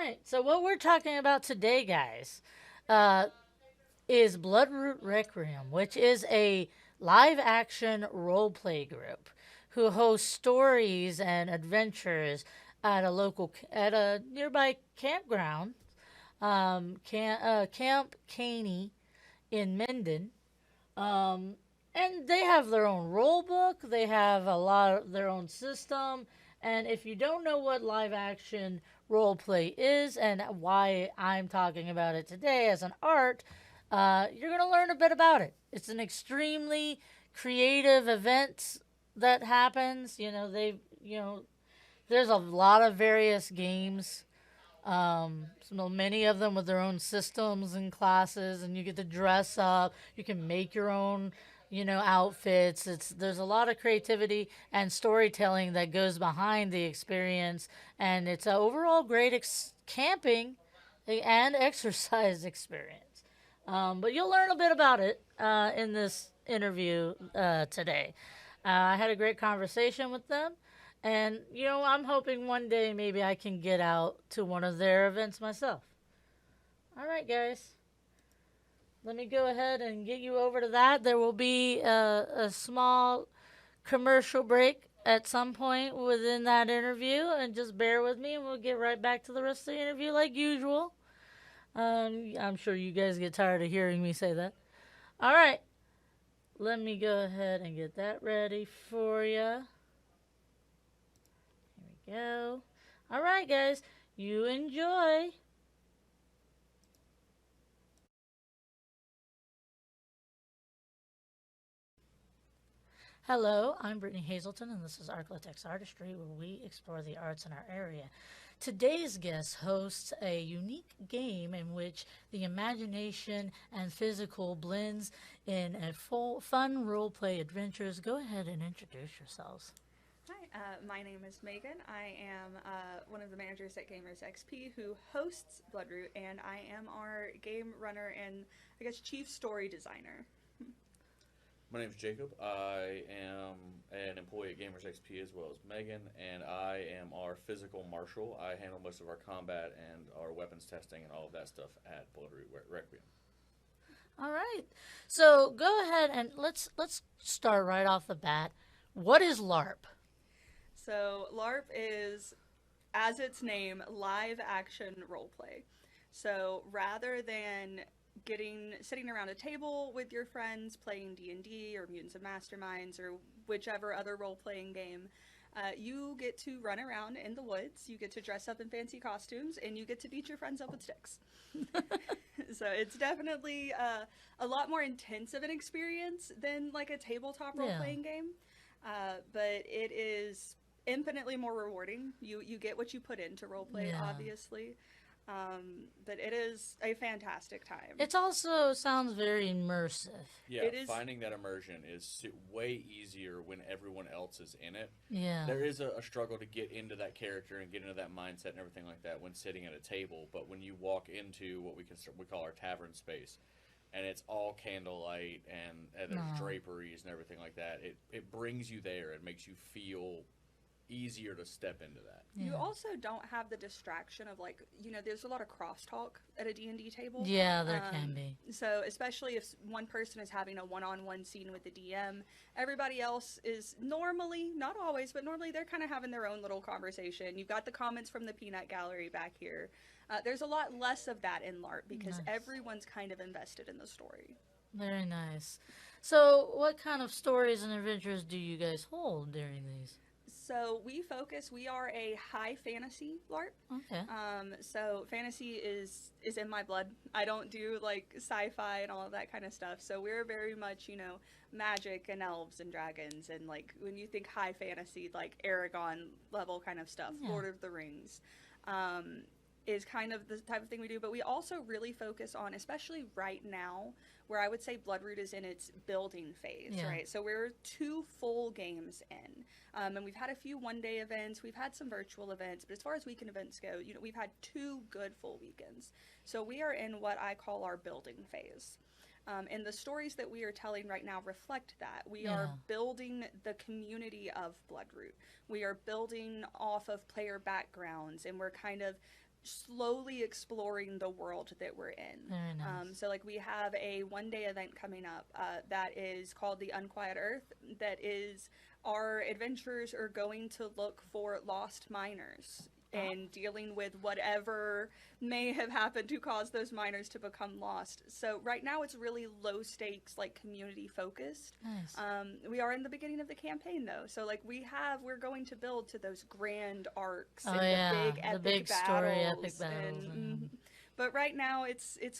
right. So what we're talking about today, guys, uh, is Bloodroot Requiem, which is a live action role play group who hosts stories and adventures at a nearby campground, Camp Caney in Menden. Um, and they have their own rule book. They have a lot of their own system. And if you don't know what live action role play is and why I'm talking about it today as an art, you're going to learn a bit about it. It's an extremely creative event that happens. There's a lot of various games, many of them with their own systems and classes, and you get to dress up. You can make your own, outfits. There's a lot of creativity and storytelling that goes behind the experience, and it's an overall great camping and exercise experience. But you'll learn a bit about it in this interview today. I had a great conversation with them. And, I'm hoping one day maybe I can get out to one of their events myself. All right, guys. Let me go ahead and get you over to that. There will be a small commercial break at some point within that interview. And just bear with me and we'll get right back to the rest of the interview like usual. I'm sure you guys get tired of hearing me say that. All right. Let me go ahead and get that ready for you. Go. All right, guys. You enjoy. Hello, I'm Brittney Hazelton, and this is ArkLaTex Artistry, where we explore the arts in our area. Today's guest hosts a unique game in which the imagination and physical blends in a full, fun role-play adventures. Go ahead and introduce yourselves. Hi, my name is Megan. I am one of the managers at Gamers XP who hosts Bloodroot, and I am our game runner and, I guess, chief story designer. My name is Jacob. I am an employee at Gamers XP as well as Megan, and I am our physical marshal. I handle most of our combat and our weapons testing and all of that stuff at Bloodroot Requiem. All right. So go ahead and let's start right off the bat. What is LARP? So, LARP is, as its name, live action roleplay. So, rather than sitting around a table with your friends playing D&D or Mutants and Masterminds or whichever other role-playing game, you get to run around in the woods, you get to dress up in fancy costumes, and you get to beat your friends up with sticks. So it's definitely a lot more intense of an experience than like a tabletop role-playing game. But it is infinitely more rewarding. You get what you put into roleplay, obviously. But it is a fantastic time. It also sounds very immersive. Yeah, finding that immersion is way easier when everyone else is in it. Yeah. There is a struggle to get into that character and get into that mindset and everything like that when sitting at a table. But when you walk into what we call our tavern space, and it's all candlelight and there's draperies and everything like that, it brings you there. It makes you feel easier to step into that. You also don't have the distraction of there's a lot of crosstalk at a D&D table. Yeah, there can be. So especially if one person is having a one-on-one scene with the DM, everybody else is normally, not always, but normally they're kind of having their own little conversation. You've got the comments from the peanut gallery back here. There's a lot less of that in LARP because everyone's kind of invested in the story. Very nice. So what kind of stories and adventures do you guys hold during these? So we are a high fantasy LARP. Okay. So fantasy is in my blood. I don't do like sci-fi and all of that kind of stuff. So we're very much, magic and elves and dragons. And like when you think high fantasy, like Aragon level kind of stuff, Lord of the Rings, is kind of the type of thing we do. But we also really focus on, especially right now, where I would say Bloodroot is in its building phase, right? So we're 2 full games in. And we've had a few one-day events. We've had some virtual events. But as far as weekend events go, we've had 2 good full weekends. So we are in what I call our building phase. And the stories that we are telling right now reflect that. We are building the community of Bloodroot. We are building off of player backgrounds, and we're kind of slowly exploring the world that we're in. Very nice. So like we have a 1-day event coming up that is called the Unquiet Earth. That is, our adventurers are going to look for lost miners and dealing with whatever may have happened to cause those miners to become lost. So right now it's really low stakes, like community focused. Nice. We are in the beginning of the campaign though, so like we're going to build to those grand arcs Oh, and yeah, the big the epic big battles. story, epic battles, And, and- but right now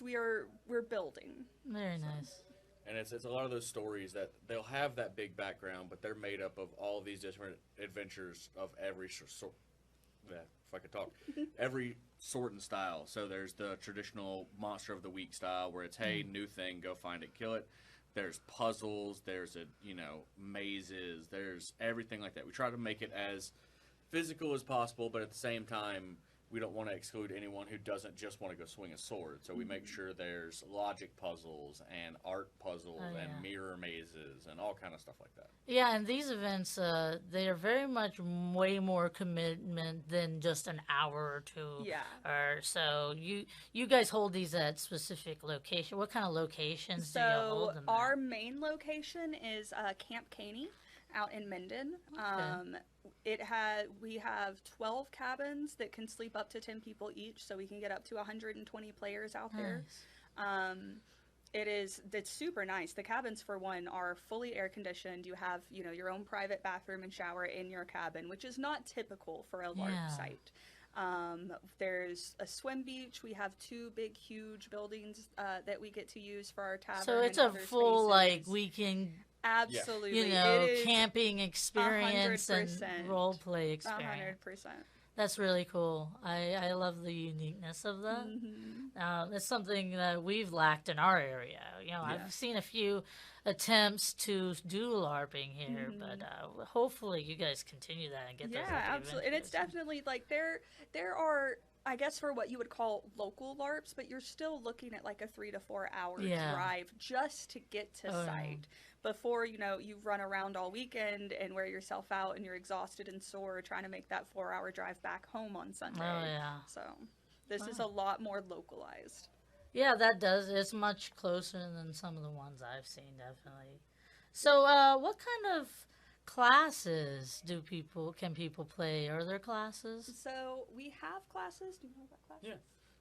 we're building. Very nice. And it's a lot of those stories that they'll have that big background, but they're made up of all these different adventures of every sort. If I could talk, every sort and style. So there's the traditional monster of the week style, where it's hey, new thing, go find it, kill it. There's puzzles. There's mazes. There's everything like that. We try to make it as physical as possible, but at the same time, we don't want to exclude anyone who doesn't just want to go swing a sword. So we make sure there's logic puzzles and art puzzles and mirror mazes and all kind of stuff like that. Yeah, and these events, they are very much way more commitment than just an hour or two. Yeah. Or so. You guys hold these at specific location. What kind of locations do you hold So them our at? main location is Camp Caney out in Minden. Okay. We have 12 cabins that can sleep up to 10 people each, so we can get up to 120 players out there. Nice. It's super nice. The cabins, for one, are fully air conditioned. You have, your own private bathroom and shower in your cabin, which is not typical for a LARP Yeah. site. There's a swim beach. We have 2 big, huge buildings that we get to use for our tavern. So it's and a other full spaces. weekend, Absolutely. you It is camping experience and 100%. role play 100%. experience. That's really cool. I love the uniqueness of that. It's something that we've lacked in our area. I've seen a few attempts to do LARPing here, but hopefully you guys continue that and get those. Yeah, absolutely. And it's definitely like there are, I guess, for what you would call local LARPs, but you're still looking at like a 3 to 4 hour drive just to get to site before you run around all weekend and wear yourself out and you're exhausted and sore trying to make that 4-hour drive back home on Sunday. Oh yeah. So this is a lot more localized. Yeah, that does. It's much closer than some of the ones I've seen, definitely. So, what kind of classes can people play? Are there classes? So we have classes. Do you know about classes? Yeah.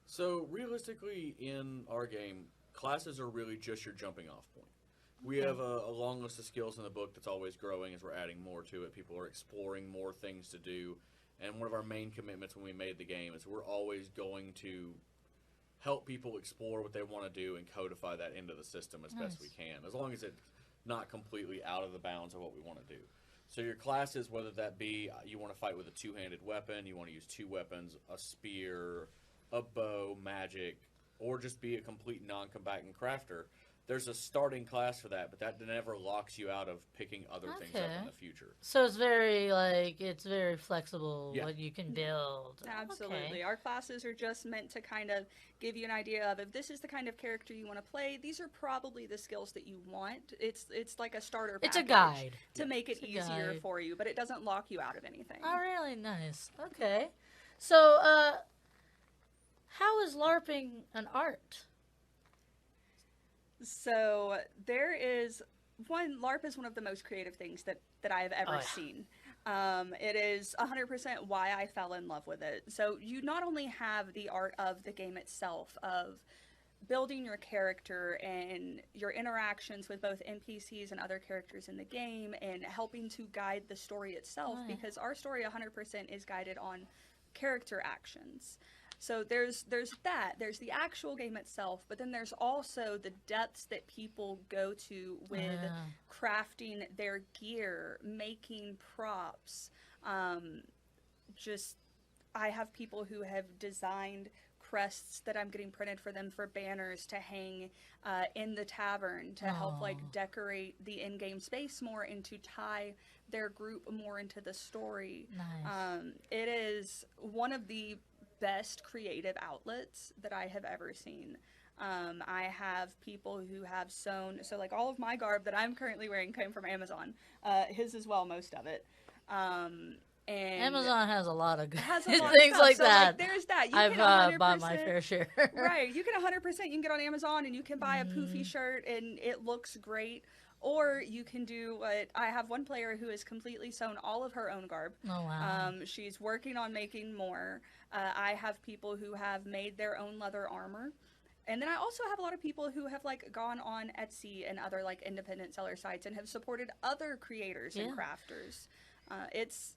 So realistically, in our game, classes are really just your jumping off point. We have a long list of skills in the book that's always growing as we're adding more to it. People are exploring more things to do. And one of our main commitments when we made the game is we're always going to help people explore what they want to do and codify that into the system as best we can, as long as it's not completely out of the bounds of what we want to do. So your classes, whether that be you want to fight with a 2-handed weapon, you want to use 2 weapons, a spear, a bow, magic, or just be a complete non-combatant crafter, there's a starting class for that, but that never locks you out of picking other things up in the future. So it's very flexible what you can build. Absolutely. Okay. Our classes are just meant to kind of give you an idea of if this is the kind of character you want to play, these are probably the skills that you want. It's like a starter package. It's a guide. To make it easier guide. for you, but it doesn't lock you out of anything. Oh, really nice. Okay. So, how is LARPing an art? So there is LARP is one of the most creative things that I have ever seen. It is 100% why I fell in love with it. So you not only have the art of the game itself, of building your character and your interactions with both NPCs and other characters in the game and helping to guide the story itself, because our story 100% is guided on character actions. So there's the actual game itself, but then there's also the depths that people go to with crafting their gear, making props. I have people who have designed crests that I'm getting printed for them for banners to hang in the tavern to help decorate the in-game space more and to tie their group more into the story. Nice. It is one of the best creative outlets that I have ever seen. I have people who have sewn, so like all of my garb that I'm currently wearing came from Amazon, his as well, most of it. And Amazon has a lot of good has a lot of things stuff. like So, that. there's that. You I've can 100%, bought my fair share. right. You can 100%. You can get on Amazon and you can buy a poofy shirt and it looks great. Or you can do what I have one player who has completely sewn all of her own garb. Oh wow. She's working on making more. I have people who have made their own leather armor. And then I also have a lot of people who have like gone on Etsy and other like independent seller sites and have supported other creators and crafters. It's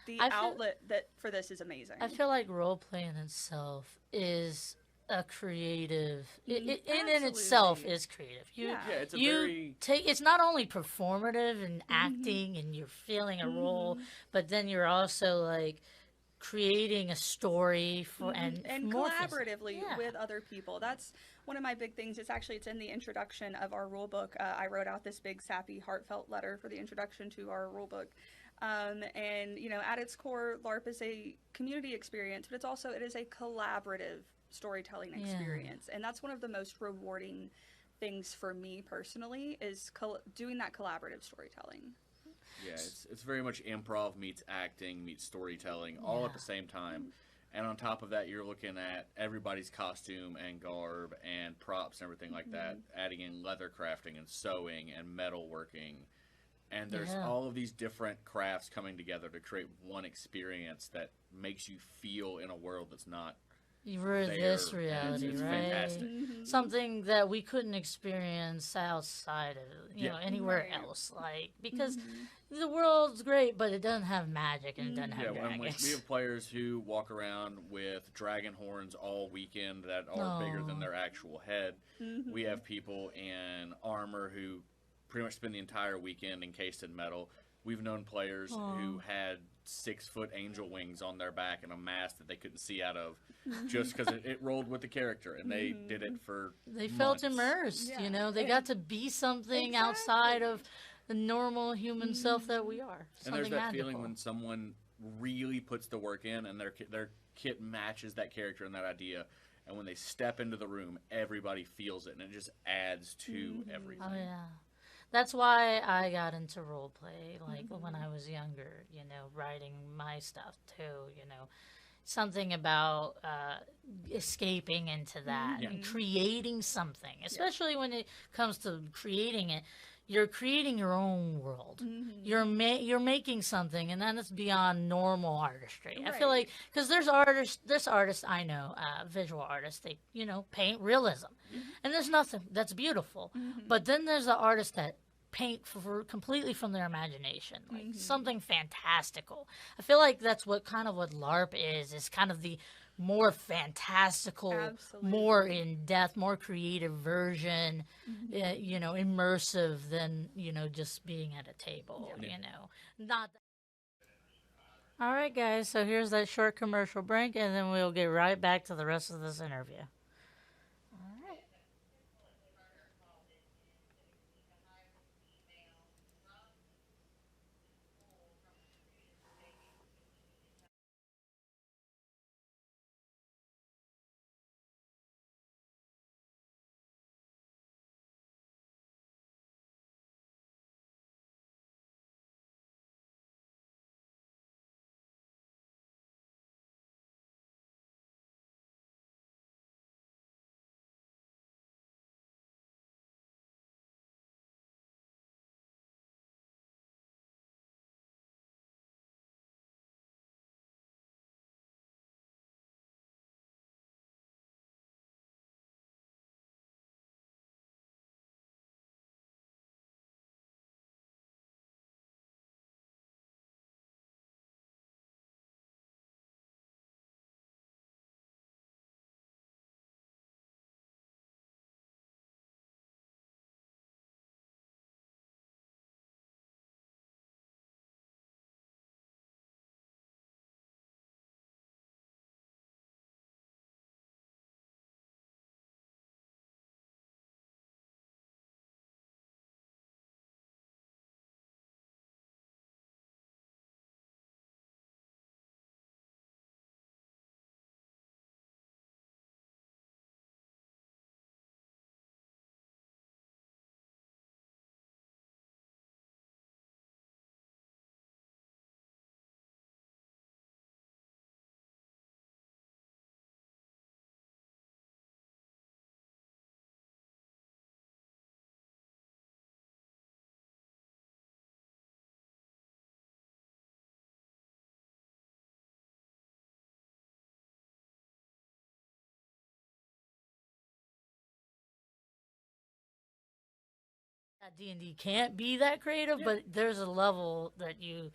the outlet that for this is amazing. I feel like role play in itself is a creative. It in itself is creative. It's a very It's not only performative and acting and you're feeling a role, but then you're also like creating a story for and collaboratively with other people. That's one of my big things. It's in the introduction of our rule book. I wrote out this big sappy heartfelt letter for the introduction to our rule book. And you know, at its core, LARP is a community experience, but it is a collaborative storytelling experience, and that's one of the most rewarding things for me personally is doing that collaborative storytelling. Yeah, it's very much improv meets acting meets storytelling all at the same time. And on top of that, you're looking at everybody's costume and garb and props and everything like that, adding in leather crafting and sewing and metalworking. And there's all of these different crafts coming together to create one experience that makes you feel in a world that's not this reality, it's right? Fantastic. Something that we couldn't experience outside of, you know, anywhere else. Like, because the world's great, but it doesn't have magic and it doesn't have dragons. We have players who walk around with dragon horns all weekend that are bigger than their actual head. We have people in armor who pretty much spend the entire weekend encased in metal. We've known players who had 6-foot angel wings on their back and a mask that they couldn't see out of just because it rolled with the character, and they did it for They felt immersed, you know. They got to be something outside of the normal human self that we are. And there's that feeling when someone really puts the work in and their kit matches that character and that idea, and when they step into the room, everybody feels it, and it just adds to everything. Oh, yeah. That's why I got into role play, like when I was younger, you know, writing my stuff too, you know. Something about escaping into that and creating something, especially when it comes to creating it. You're creating your own world. You're making something, and then it's beyond normal artistry. I feel like because there's artists I know, visual artists. They paint realism, and there's nothing that's beautiful. But then there's the artists that paint completely from their imagination, like something fantastical. I feel like that's what LARP is kind of the more fantastical, more in-depth, more creative version, immersive than, just being at a table, Not All right, guys, so here's that short commercial break, and then we'll get right back to the rest of this interview. D&D can't be that creative, but there's a level that you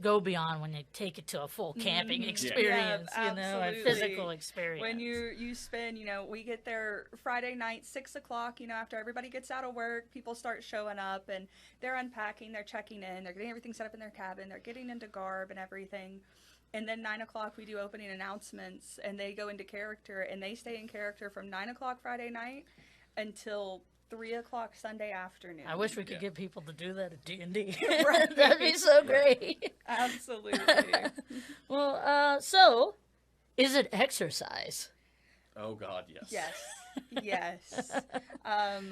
go beyond when you take it to a full camping experience, Yeah, you know, a absolutely. physical experience. When you spend, we get there Friday night, 6:00, after everybody gets out of work, people start showing up and they're unpacking, they're checking in, they're getting everything set up in their cabin, they're getting into garb and everything. And then 9:00, we do opening announcements and they go into character and they stay in character from 9:00 Friday night until 3:00 Sunday afternoon. I wish we could get people to do that at D&D. Right. That'd be so great. Absolutely. Well, so, is it exercise? Oh God, yes. Yes.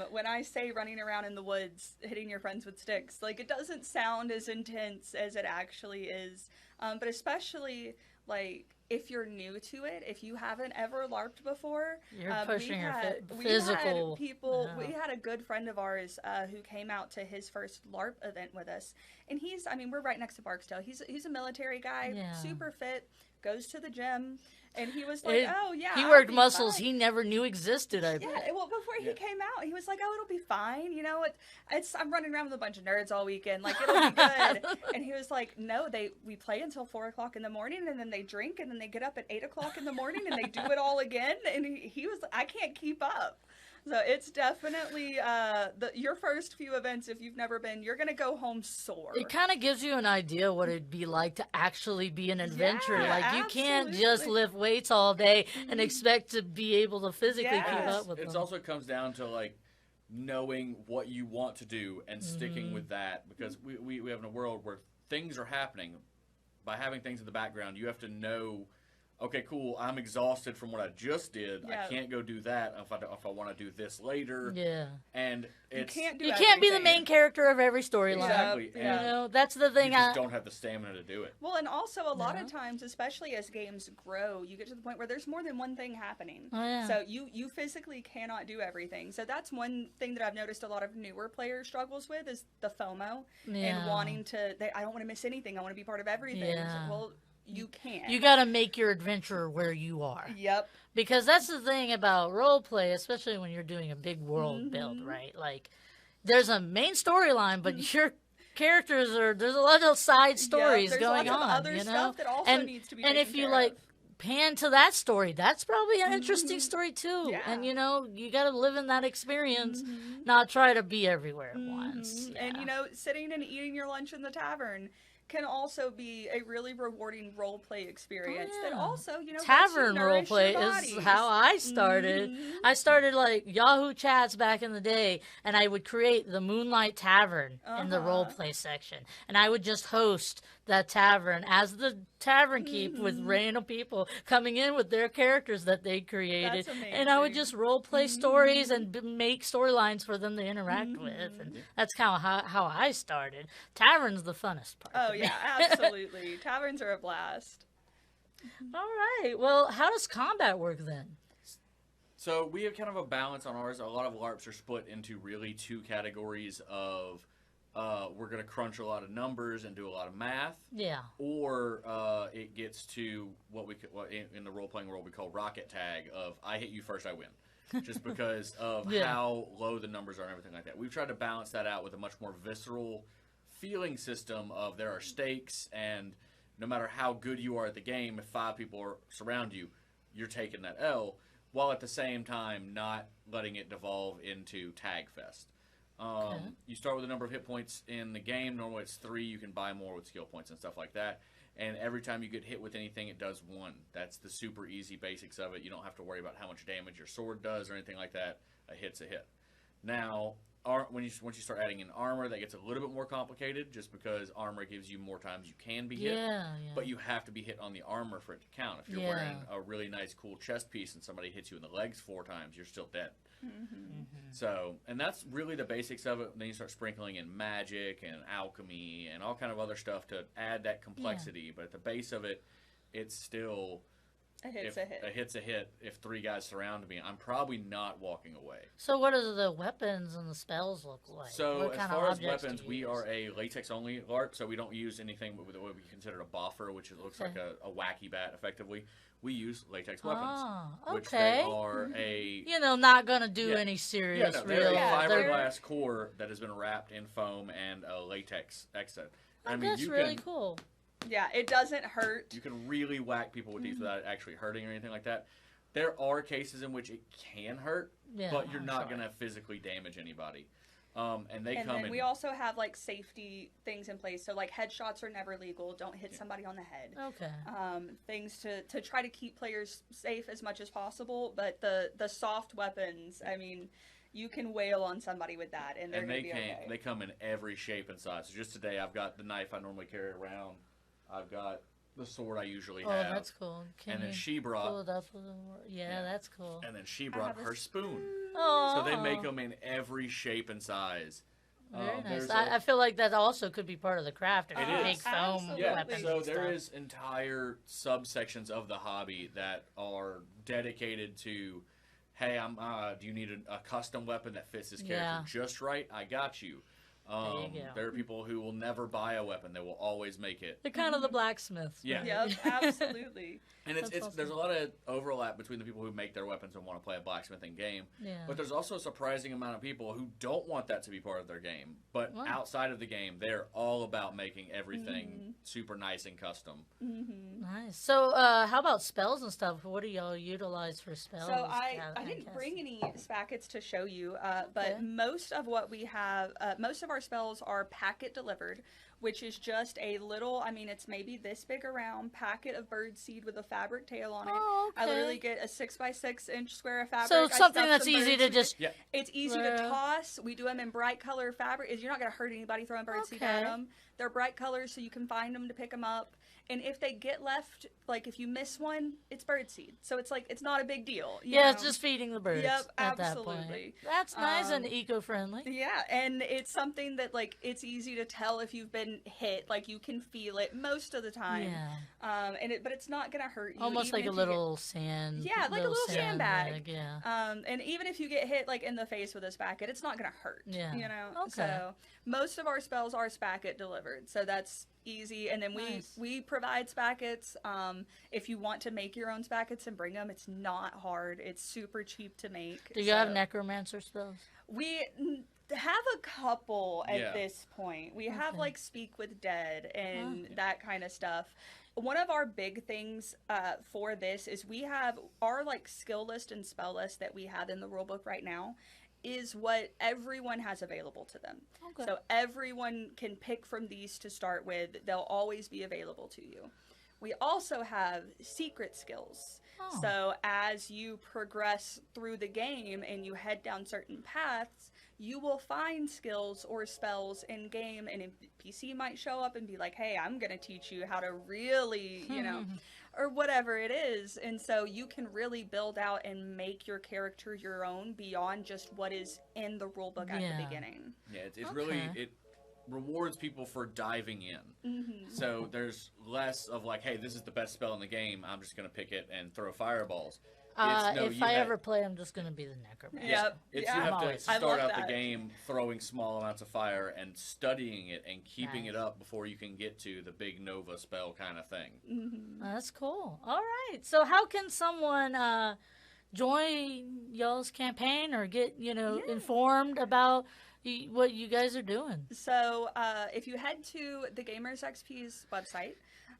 When I say running around in the woods, hitting your friends with sticks, like, it doesn't sound as intense as it actually is. But especially, like, if you're new to it, if you haven't ever LARPed before, You're pushing your physical. We had a good friend of ours who came out to his first LARP event with us, and we're right next to Barksdale. He's a military guy, super fit, goes to the gym, and he was like, he worked muscles he never knew existed. I bet. Yeah, well, before he came out, he was like, "Oh, it'll be fine. I'm running around with a bunch of nerds all weekend. Like, it'll be good." And he was like, "No, we play until 4:00 in the morning, and then they drink, and then they get up at 8:00 in the morning, and they do it all again." And he was, "I can't keep up." So it's definitely your first few events, if you've never been, you're going to go home sore. It kind of gives you an idea what it'd be like to actually be an adventurer. Yeah, like, you can't just lift weights all day and expect to be able to physically keep up with them. It also comes down to, like, knowing what you want to do and sticking with that, because we have in a world where things are happening. By having things in the background, you have to know, okay, cool, I'm exhausted from what I just did. I can't go do that if I want to do this later. Yeah. And you can't be the main character of every storyline. Exactly. Yeah. That's the thing. You just don't have the stamina to do it. Well, and also a lot of times, especially as games grow, you get to the point where there's more than one thing happening. Oh, yeah. So you physically cannot do everything. So that's one thing that I've noticed a lot of newer players struggles with is the FOMO and wanting to, I don't want to miss anything. I want to be part of everything. Yeah. So, well, you can't. You got to make your adventure where you are. Yep. Because that's the thing about role play, especially when you're doing a big world build, right? Like, there's a main storyline, but your characters there's a lot of side stories going on. There's lots of other stuff that also needs to be taken if you care of. pan to that story, that's probably an interesting story too. Yeah. And you got to live in that experience, not try to be everywhere at once. Yeah. And sitting and eating your lunch in the tavern can also be a really rewarding role play experience that also, tavern role play is how I started. I started like Yahoo Chats back in the day, and I would create the Moonlight Tavern in the role play section, and I would just host that tavern as the tavern keep with random people coming in with their characters that they created, and I would just role play stories and make storylines for them to interact with, and that's kind of how I started. Tavern's the funnest part. Oh yeah, absolutely. Taverns are a blast. All right. Well, how does combat work then? So we have kind of a balance on ours. A lot of LARPs are split into really two categories of we're going to crunch a lot of numbers and do a lot of math. Yeah. Or it gets to what in the role-playing world we call rocket tag of I hit you first, I win. Just because of how low the numbers are and everything like that. We've tried to balance that out with a much more visceral feeling system of there are stakes, and no matter how good you are at the game, if 5 people surround you, you're taking that L, while at the same time not letting it devolve into tag fest. You start with a number of hit points in the game. Normally it's 3. You can buy more with skill points and stuff like that. And every time you get hit with anything, it does 1. That's the super easy basics of it. You don't have to worry about how much damage your sword does or anything like that. A hit's a hit. Now, once you start adding in armor, that gets a little bit more complicated, just because armor gives you more times you can be hit. But you have to be hit on the armor for it to count. If you're wearing a really nice, cool chest piece and somebody hits you in the legs 4 times, you're still dead. So, and that's really the basics of it. Then you start sprinkling in magic and alchemy and all kind of other stuff to add that complexity. But at the base of it, it's still A hit's if a hit. a hit's a hit, if 3 guys surround me, I'm probably not walking away. So what do the weapons and the spells look like? So what as kind far of as objects weapons, do you we use? are a latex only LARP, so we don't use anything with what we consider a boffer, which looks like a wacky bat. Effectively, we use latex weapons, Oh, which they okay. are a You know, not gonna do Yeah. any serious they're real. a Yeah, they're- fiberglass core that has been wrapped in foam and a latex exit. Oh, that's really cool. Yeah, it doesn't hurt. You can really whack people with these without it actually hurting or anything like that. There are cases in which it can hurt, Yeah, but you're I'm not sure. going to physically damage anybody. And they And come then in. we also have like safety things in place. So like headshots are never legal. Don't hit somebody on the head. Okay. Things to try to keep players safe as much as possible. But the soft weapons, I mean, you can wail on somebody with that, and they're and gonna they be can't. okay. They come in every shape and size. So just today, I've got the knife I normally carry around. I've got the sword I usually Oh, have. that's cool. Can And then you she pull brought. it up a little more? Yeah, that's cool. And then she I brought have a her spoon. Oh, So they make them in every shape and size. Very nice. there's I feel like that also could be part of the craft. If It you is. make foam Absolutely. Yeah, weapons so and there stuff. is entire subsections of the hobby that are dedicated to, hey, do you need a custom weapon that fits this character Yeah. just right? I got you. you go. There are people who will never buy a weapon; they will always make it. They're kind of the blacksmiths. Yeah. right? Yep, absolutely. And That's it's awesome. there's a lot of overlap between the people who make their weapons and want to play a blacksmithing game. Yeah. But there's also a surprising amount of people who don't want that to be part of their game. But Wow. outside of the game, they're all about making everything super nice and custom. Nice. So, how about spells and stuff? What do y'all utilize for spells? So I and didn't casting? bring any spackets to show you, Okay. but most of what we have, most of our spells are packet delivered, which is just a little, I mean, it's maybe this big around packet of bird seed with a fabric tail on it. Oh, okay. I literally get a 6x6 inch square of fabric. So I something stuff that's some easy bird to seed. just. Yeah. It's easy to toss. We do them in bright color fabric. You're not going to hurt anybody throwing bird seed at Okay. them. They're bright colors, so you can find them to pick them up. And if they get left, like if you miss one, it's bird seed. So it's like, it's not a big deal. you Yeah, know? it's just feeding the birds. Yep, at that point. absolutely. That's nice and Um, eco-friendly. Yeah, and it's something that like it's easy to tell if you've been hit. Like you can feel it most of the time. Yeah. But it's not gonna hurt you. Almost even like a if you get- little sand. Yeah, like a little sandbag. Yeah. And even if you get hit like in the face with a spacket, it's not gonna hurt. Yeah. You know. Okay. So most of our spells are spacket delivered, so that's easy. And then Nice. we provide spackets. If you want to make your own spackets and bring them, it's not hard. It's super cheap to make. Do you have so- necromancer spells? We have a couple at Yeah. this point. We have Okay. like Speak with Dead and Oh. that kind of stuff. One of our big things for this is we have our like skill list and spell list that we have in the rulebook right now is what everyone has available to them. Okay. So everyone can pick from these to start with. They'll always be available to you. We also have secret skills. Oh. So as you progress through the game and you head down certain paths, you will find skills or spells in game, and a PC might show up and be like, hey, I'm going to teach you how to really, you know, or whatever it is. And so you can really build out and make your character your own beyond just what is in the rulebook at Yeah. the beginning. Yeah, it's really Okay. it rewards people for diving in. Mm-hmm. So there's less of like, hey, this is the best spell in the game. I'm just gonna pick it and throw fireballs. No, if you I have- ever play, I'm just gonna be the necromancer. Yep. It's Yeah. you have I'm to always- I start love out the that. game throwing small amounts of fire and studying it and keeping it Nice. up before you can get to the big Nova spell kind of thing. Mm-hmm. That's cool. All right. So how can someone join y'all's campaign or get informed about what you guys are doing? So if you head to the Gamers XP's website,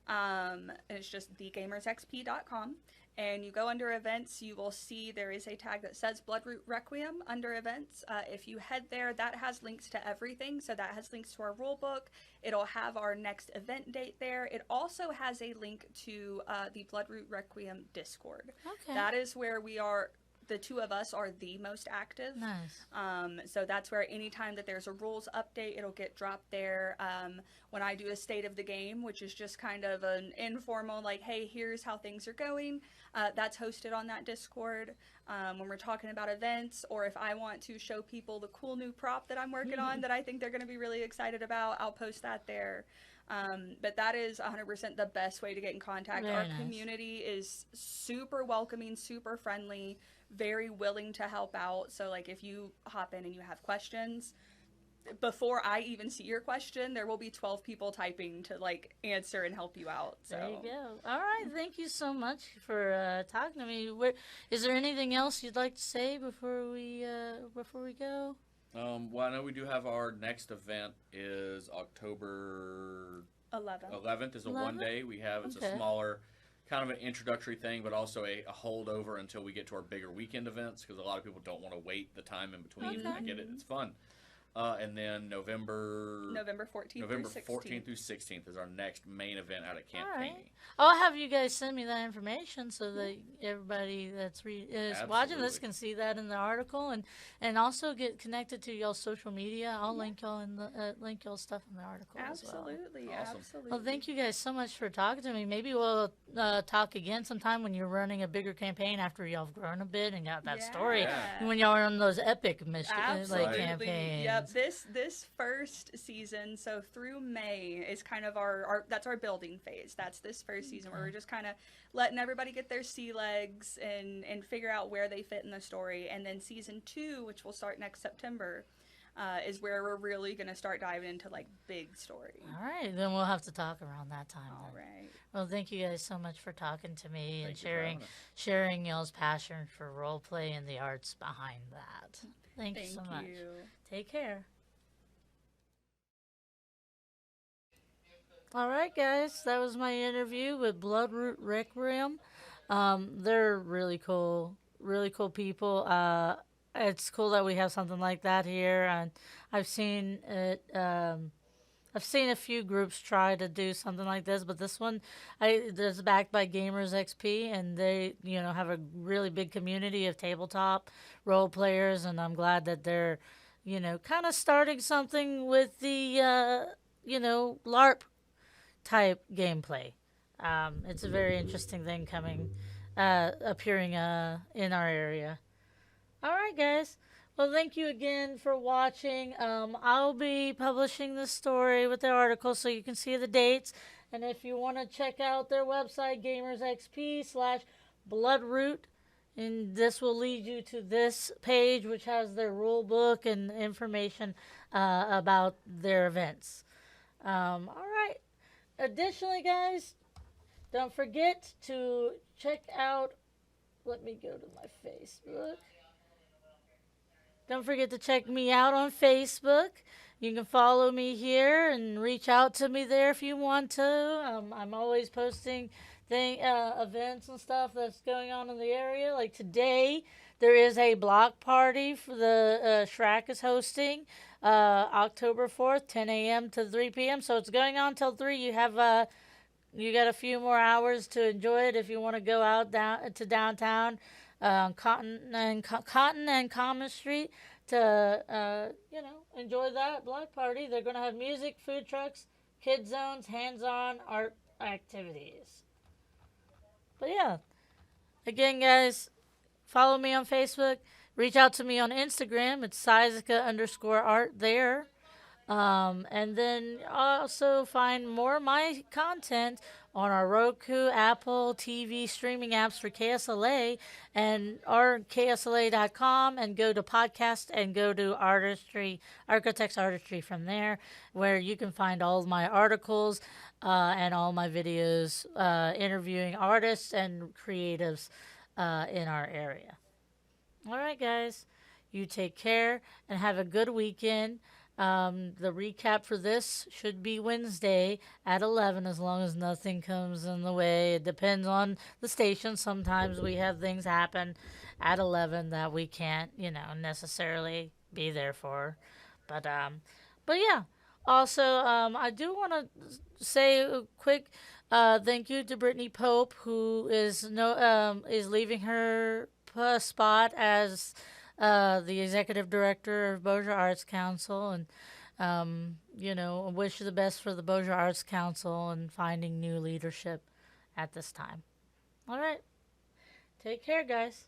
and it's just thegamersxp.com, and you go under events, you will see there is a tag that says Bloodroot Requiem under events. If you head there, that has links to everything. So that has links to our rulebook. It'll have our next event date there. It also has a link to the Bloodroot Requiem Discord. Okay. That is where we are. The two of us are the most active. Nice. So that's where anytime that there's a rules update, it'll get dropped there. When I do a state of the game, which is just kind of an informal, like, hey, here's how things are going, that's hosted on that Discord. When we're talking about events, or if I want to show people the cool new prop that I'm working on that I think they're going to be really excited about, I'll post that there. But that is 100% the best way to get in contact. Very Our nice. community is super welcoming, super friendly, very willing to help out. So, like, if you hop in and you have questions, before I even see your question, there will be 12 people typing to like answer and help you out. So There you go. All right, thank you so much for talking to me. Is there anything else you'd like to say before we go? Well, I know we do have our next event is October 11th is a 11? 1 day. It's Okay. a smaller, kind of an introductory thing, but also a holdover until we get to our bigger weekend events because a lot of people don't want to wait the time in between. Okay. I get it; it's fun. And then November 14th November through 14th 16th. through 16th is our next main event out at Camp All right. Caney. I'll have you guys send me that information so that everybody that's is watching this Absolutely. can see that in the article and also get connected to y'all's social media. I'll link y'all in the link y'all stuff in the article as well. Absolutely, Awesome. absolutely. Well, thank you guys so much for talking to me. Maybe we'll talk again sometime when you're running a bigger campaign after y'all have grown a bit and got that story. Yeah. When y'all are on those epic missions, Absolutely. like campaigns. Yep. This first season, so through May, is kind of our that's our building phase. That's this first season where we're just kind of letting everybody get their sea legs and figure out where they fit in the story. And then season 2, which will start next September, is where we're really going to start diving into like big story. All right, then we'll have to talk around that time. All then. right. Well, thank you guys so much for talking to me and Thank you for having us. sharing y'all's passion for role play and the arts behind that. Thank you Thank so much. you. Take care. All right, guys, that was my interview with Bloodroot Requiem. They're really cool people. It's cool that we have something like that here, and I've seen it. I've seen a few groups try to do something like this, but this one, is backed by Gamers XP, and they, have a really big community of tabletop role players, and I'm glad that they're, kind of starting something with the, LARP type gameplay. It's a very interesting thing appearing in our area. All right, guys. Well, thank you again for watching. I'll be publishing the story with the article so you can see the dates. And if you want to check out their website, gamersxp/Bloodroot, and this will lead you to this page, which has their rule book and information about their events. All right. Additionally, guys, don't forget to check out. Let me go to my Facebook. Don't forget to check me out on Facebook. You can follow me here and reach out to me there if you want to. I'm always posting events and stuff that's going on in the area. Like today, there is a block party for the Shrek is hosting October 4th, 10 a.m. to 3 p.m. So it's going on till 3. You have you got a few more hours to enjoy it if you want to go out down to downtown. Cotton and Common Street to enjoy that block party. They're going to have music, food trucks, kid zones, hands-on art activities. But yeah, again, guys, follow me on Facebook. Reach out to me on Instagram. It's Sizica_art there. And then also find more of my content on our Roku, Apple TV streaming apps for KSLA and our KSLA.com, and go to podcast and go to ArkLaTex Artistry from there, where you can find all of my articles and all my videos interviewing artists and creatives in our area. All right, guys, you take care and have a good weekend. The recap for this should be Wednesday at 11, as long as nothing comes in the way. It depends on the station. Sometimes we have things happen at 11 that we can't, necessarily be there for. But yeah. Also, I do want to say a quick thank you to Brittany Pope, who is leaving her spot as the executive director of Bossier Arts Council, and wish you the best for the Bossier Arts Council and finding new leadership at this time. All right, take care, guys.